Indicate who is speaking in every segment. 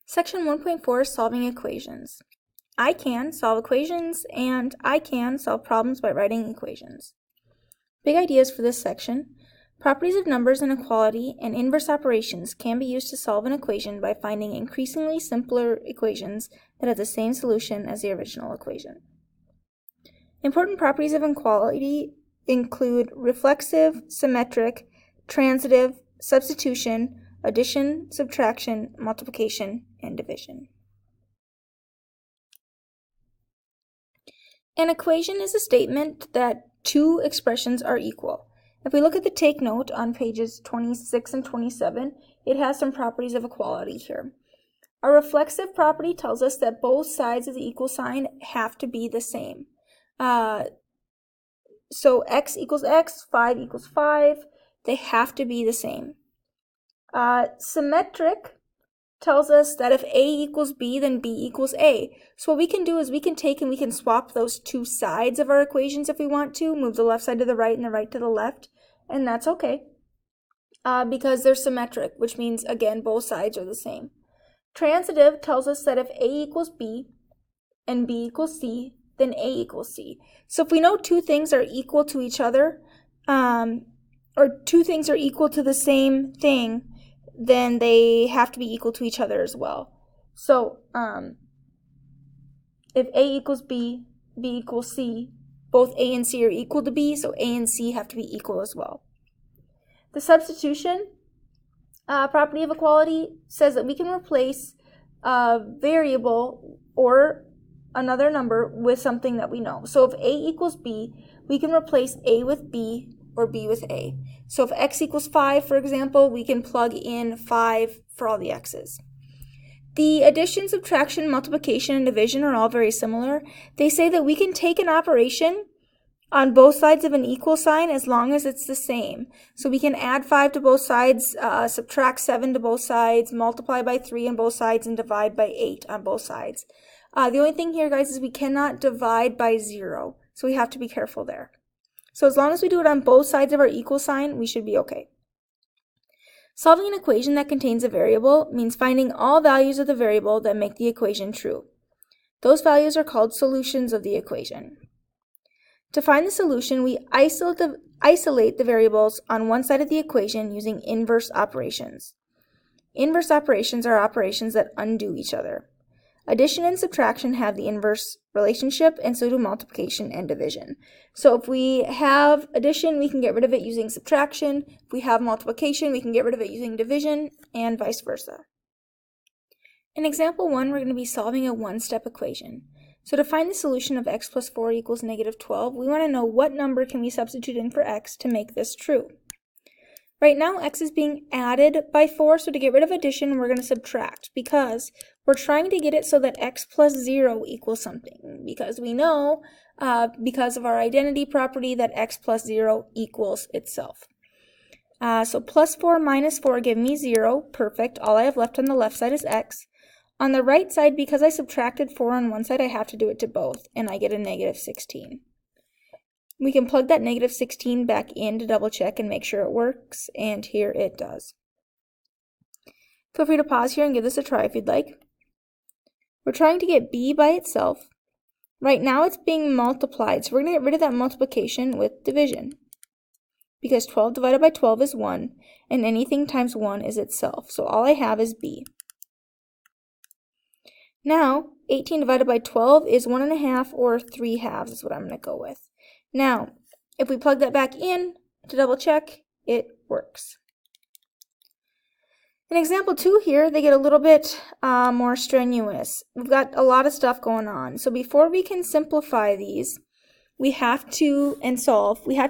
Speaker 1: Section 1.4 is solving equations. I can solve equations, and I can solve problems by writing equations. Big ideas for this section. Properties of numbers and equality and inverse operations can be used to solve an equation by finding increasingly simpler equations that have the same solution as the original equation. Important properties of equality include reflexive, symmetric, transitive, substitution, addition, subtraction, multiplication, and division. An equation is a statement that two expressions are equal. If we look at the take note on pages 26 and 27, it has some properties of equality here. A reflexive property tells us that both sides of the equal sign have to be the same. So x equals x, 5 equals 5, they have to be the same. Symmetric tells us that if A equals B, then B equals A. So what we can do is we can take and we can swap those two sides of our equations if we want to, move the left side to the right and the right to the left, and that's okay because they're symmetric, which means, again, both sides are the same. Transitive tells us that if A equals B and B equals C, then A equals C. So if we know two things are equal to each other, or two things are equal to the same thing, then they have to be equal to each other as well. So if A equals B, B equals C, both A and C are equal to B, so A and C have to be equal as well. The substitution property of equality says that we can replace a variable or another number with something that we know. So if A equals B, we can replace A with B or B with A. So if x equals 5, for example, we can plug in 5 for all the x's. The addition, subtraction, multiplication, and division are all very similar. They say that we can take an operation on both sides of an equal sign as long as it's the same. So we can add 5 to both sides, subtract 7 to both sides, multiply by 3 on both sides, and divide by 8 on both sides. The only thing here, guys, is we cannot divide by 0, so we have to be careful there. So as long as we do it on both sides of our equal sign, we should be okay. Solving an equation that contains a variable means finding all values of the variable that make the equation true. Those values are called solutions of the equation. To find the solution, we isolate the variables on one side of the equation using inverse operations. Inverse operations are operations that undo each other. Addition and subtraction have the inverse relationship, and so do multiplication and division. So if we have addition, we can get rid of it using subtraction. If we have multiplication, we can get rid of it using division, and vice versa. In example 1, we're going to be solving a one-step equation. So to find the solution of x plus 4 equals negative 12, we want to know what number can we substitute in for x to make this true. Right now, x is being added by 4, so to get rid of addition, we're going to subtract because we're trying to get it so that x plus 0 equals something, because we know, because of our identity property, that x plus 0 equals itself. So plus 4 minus 4 give me 0. Perfect. All I have left on the left side is x. On the right side, because I subtracted 4 on one side, I have to do it to both, and I get a negative 16. We can plug that negative 16 back in to double check and make sure it works, and here it does. Feel free to pause here and give this a try if you'd like. We're trying to get b by itself. Right now it's being multiplied, so we're going to get rid of that multiplication with division, because 12 divided by 12 is 1, and anything times 1 is itself, so all I have is b. Now, 18 divided by 12 is 1 1/2 or 3/2 is what I'm going to go with. Now, if we plug that back in to double check, it works. In example 2 here, they get a little bit more strenuous. We've got a lot of stuff going on. So before we can simplify these, we have to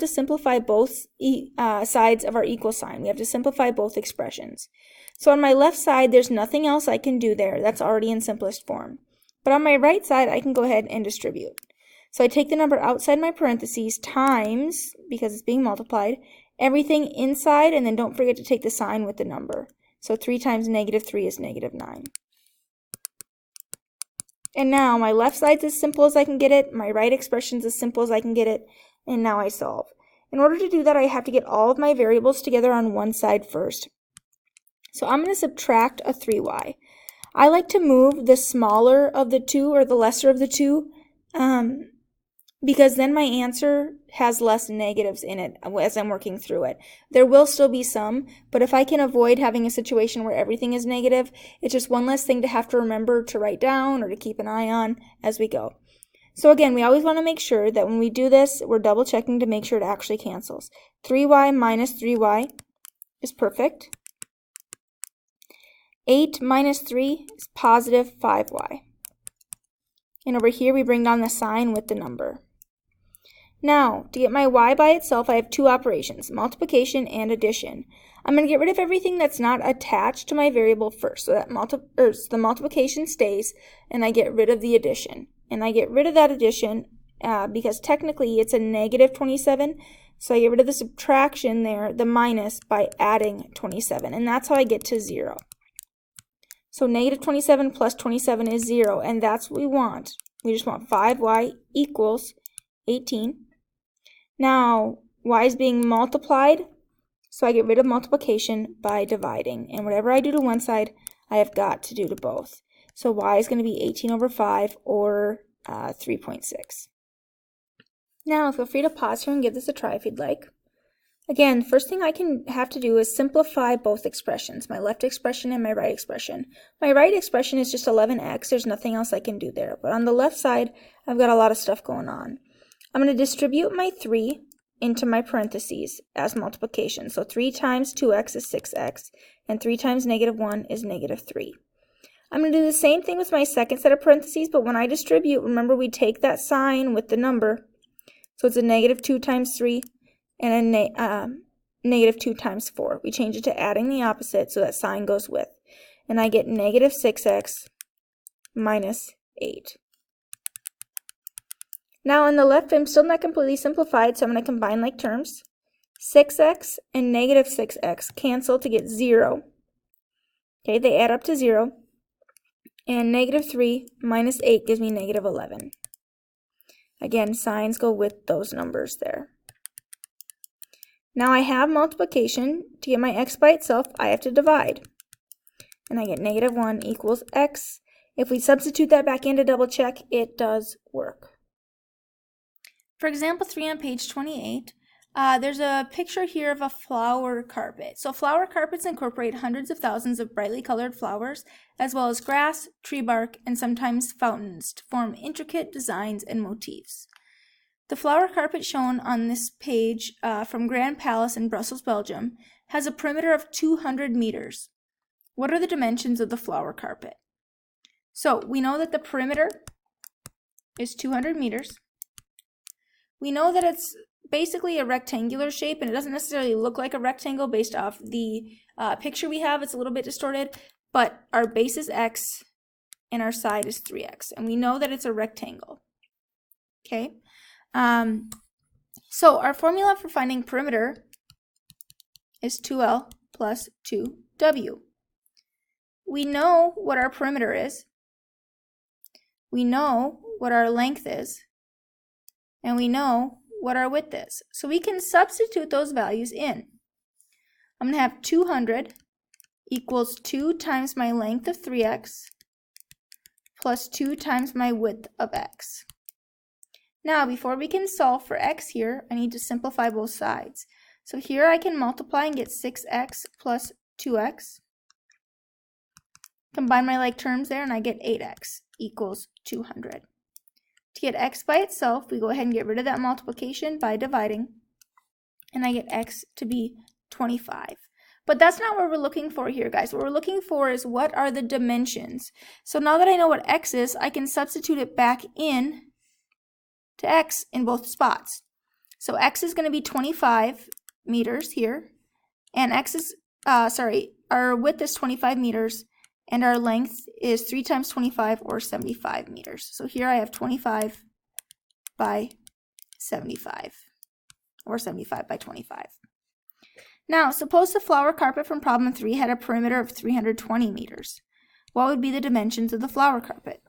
Speaker 1: simplify both sides of our equal sign. We have to simplify both expressions. So on my left side, there's nothing else I can do there. That's already in simplest form. But on my right side, I can go ahead and distribute. So I take the number outside my parentheses times, because it's being multiplied, everything inside, and then don't forget to take the sign with the number. So 3 times negative 3 is negative 9. And now my left side's as simple as I can get it, my right expression's as simple as I can get it, and now I solve. In order to do that, I have to get all of my variables together on one side first. So I'm going to subtract a 3y. I like to move the smaller of the two or the lesser of the two because then my answer has less negatives in it as I'm working through it. There will still be some, but if I can avoid having a situation where everything is negative, it's just one less thing to have to remember to write down or to keep an eye on as we go. So again, we always want to make sure that when we do this, we're double checking to make sure it actually cancels. 3y minus 3y is perfect. 8 minus 3 is positive 5y. And over here, we bring down the sign with the number. Now, to get my y by itself, I have two operations, multiplication and addition. I'm going to get rid of everything that's not attached to my variable first. So that the multiplication stays, and I get rid of the addition. And I get rid of that addition because technically it's a negative 27. So I get rid of the subtraction there, the minus, by adding 27. And that's how I get to 0. So negative 27 plus 27 is 0, and that's what we want. We just want 5y equals 18. Now, y is being multiplied, so I get rid of multiplication by dividing. And whatever I do to one side, I have got to do to both. So y is going to be 18 over 5, or 3.6. Now, feel free to pause here and give this a try if you'd like. Again, first thing I can have to do is simplify both expressions, my left expression and my right expression. My right expression is just 11x. There's nothing else I can do there. But on the left side, I've got a lot of stuff going on. I'm going to distribute my 3 into my parentheses as multiplication. So 3 times 2x is 6x, and 3 times negative 1 is negative 3. I'm going to do the same thing with my second set of parentheses, but when I distribute, remember we take that sign with the number. So it's a negative 2 times 3 and a negative 2 times 4. We change it to adding the opposite so that sign goes with. And I get negative 6x minus 8. Now on the left, I'm still not completely simplified, so I'm going to combine like terms. 6x and negative 6x cancel to get 0. Okay, they add up to 0. And negative 3 minus 8 gives me negative 11. Again, signs go with those numbers there. Now I have multiplication. To get my x by itself, I have to divide. And I get negative 1 equals x. If we substitute that back in to double check, it does work. For example 3 on page 28, there's a picture here of a flower carpet. So flower carpets incorporate hundreds of thousands of brightly colored flowers, as well as grass, tree bark, and sometimes fountains to form intricate designs and motifs. The flower carpet shown on this page from Grand Palace in Brussels, Belgium, has a perimeter of 200 meters. What are the dimensions of the flower carpet? So we know that the perimeter is 200 meters. We know that it's basically a rectangular shape, and it doesn't necessarily look like a rectangle based off the picture we have. It's a little bit distorted, but our base is x and our side is 3x, and we know that it's a rectangle. Okay, so our formula for finding perimeter is 2L plus 2W. We know what our perimeter is. We know what our length is. And we know what our width is. So we can substitute those values in. I'm going to have 200 equals 2 times my length of 3x plus 2 times my width of x. Now, before we can solve for x here, I need to simplify both sides. So here I can multiply and get 6x plus 2x. Combine my like terms there, and I get 8x equals 200. To get x by itself, we go ahead and get rid of that multiplication by dividing, and I get x to be 25. But that's not what we're looking for here, guys. What we're looking for is what are the dimensions. So now that I know what x is, I can substitute it back in to x in both spots. So x is going to be 25 meters here, and x is, our width is 25 meters, and our length is 3 times 25, or 75 meters. So here I have 25 by 75, or 75 by 25. Now, suppose the flower carpet from problem 3 had a perimeter of 320 meters. What would be the dimensions of the flower carpet?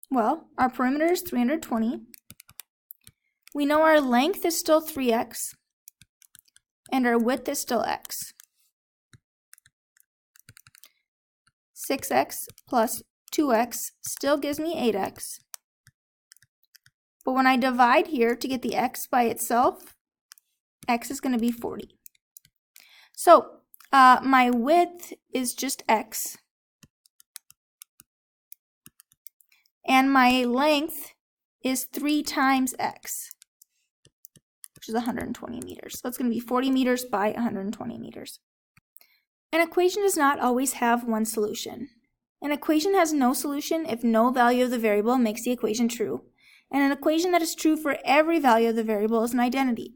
Speaker 1: Well, our perimeter is 320. We know our length is still 3x, and our width is still x. 6x plus 2x still gives me 8x. But when I divide here to get the x by itself, x is going to be 40. So my width is just x. And my length is 3 times x, which is 120 meters. So it's going to be 40 meters by 120 meters. An equation does not always have one solution. An equation has no solution if no value of the variable makes the equation true. And an equation that is true for every value of the variable is an identity.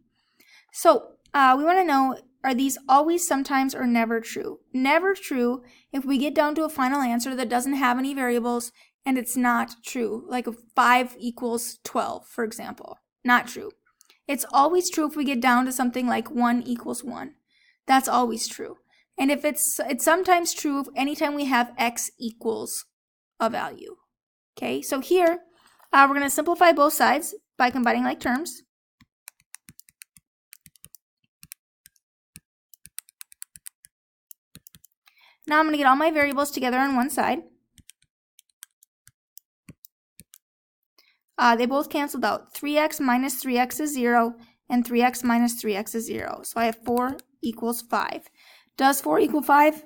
Speaker 1: So we want to know, are these always, sometimes, or never true? Never true if we get down to a final answer that doesn't have any variables and it's not true, like 5 equals 12, for example. Not true. It's always true if we get down to something like 1 equals 1. That's always true. And if it's sometimes true anytime we have x equals a value. Okay, so here we're going to simplify both sides by combining like terms. Now I'm going to get all my variables together on one side. They both canceled out. 3x minus 3x is 0, and 3x minus 3x is 0. So I have 4 equals 5. Does 4 equal 5?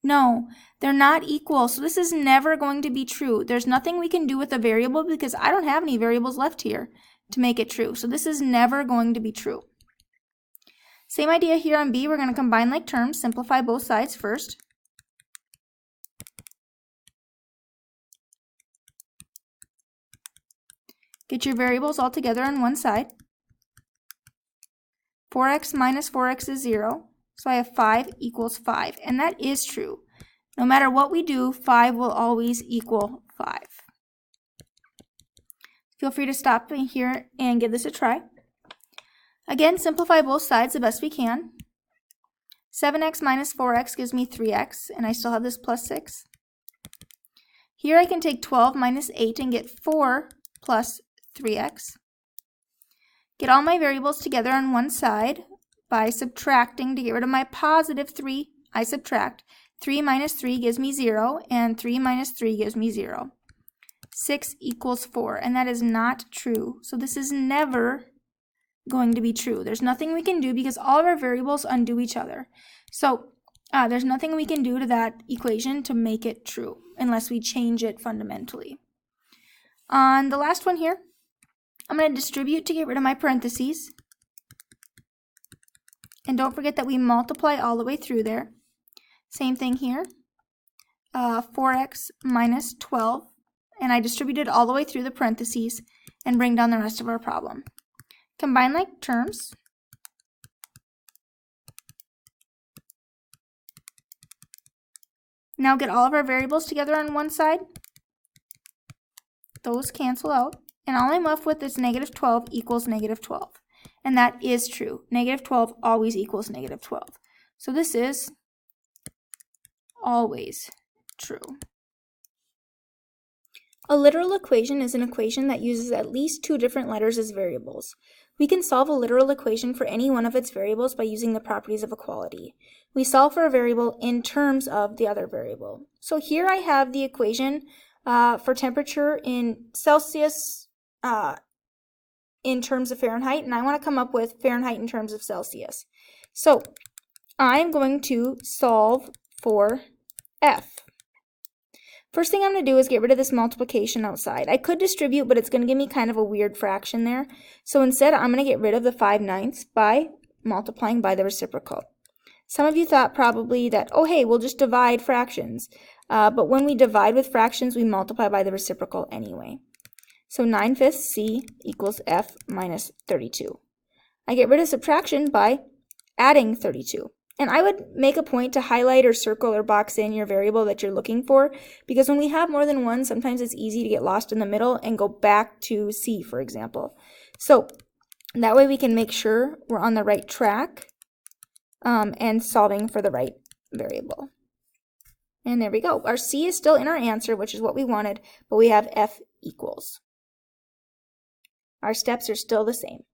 Speaker 1: No, they're not equal. So this is never going to be true. There's nothing we can do with a variable because I don't have any variables left here to make it true. So this is never going to be true. Same idea here on B. We're going to combine like terms, simplify both sides first. Get your variables all together on one side. 4x minus 4x is 0. So I have 5 equals 5. And that is true. No matter what we do, 5 will always equal 5. Feel free to stop here and give this a try. Again, simplify both sides the best we can. 7x minus 4x gives me 3x, and I still have this plus 6. Here I can take 12 minus 8 and get 4 plus 3x. Get all my variables together on one side by subtracting. To get rid of my positive 3, I subtract. 3 minus 3 gives me 0, and 3 minus 3 gives me 0. 6 equals 4, and that is not true. So this is never going to be true. There's nothing we can do because all of our variables undo each other. So there's nothing we can do to that equation to make it true unless we change it fundamentally. On the last one here, I'm going to distribute to get rid of my parentheses. And don't forget that we multiply all the way through there. Same thing here. 4x minus 12. And I distributed all the way through the parentheses and bring down the rest of our problem. Combine like terms. Now get all of our variables together on one side. Those cancel out. And all I'm left with is negative 12 equals negative 12. And that is true. Negative 12 always equals negative 12. So this is always true. A literal equation is an equation that uses at least 2 different letters as variables. We can solve a literal equation for any one of its variables by using the properties of equality. We solve for a variable in terms of the other variable. So here I have the equation for temperature in Celsius in terms of Fahrenheit, and I want to come up with Fahrenheit in terms of Celsius. So I'm going to solve for F. First thing I'm going to do is get rid of this multiplication outside. I could distribute, but it's going to give me kind of a weird fraction there. So instead, I'm going to get rid of the 5/9 by multiplying by the reciprocal. Some of you thought probably that, oh hey, we'll just divide fractions. But when we divide with fractions, we multiply by the reciprocal anyway. So 9/5 C equals F minus 32. I get rid of subtraction by adding 32. And I would make a point to highlight or circle or box in your variable that you're looking for, because when we have more than one, sometimes it's easy to get lost in the middle and go back to C, for example. So that way we can make sure we're on the right track and solving for the right variable. And there we go. Our C is still in our answer, which is what we wanted, but we have F equals. Our steps are still the same.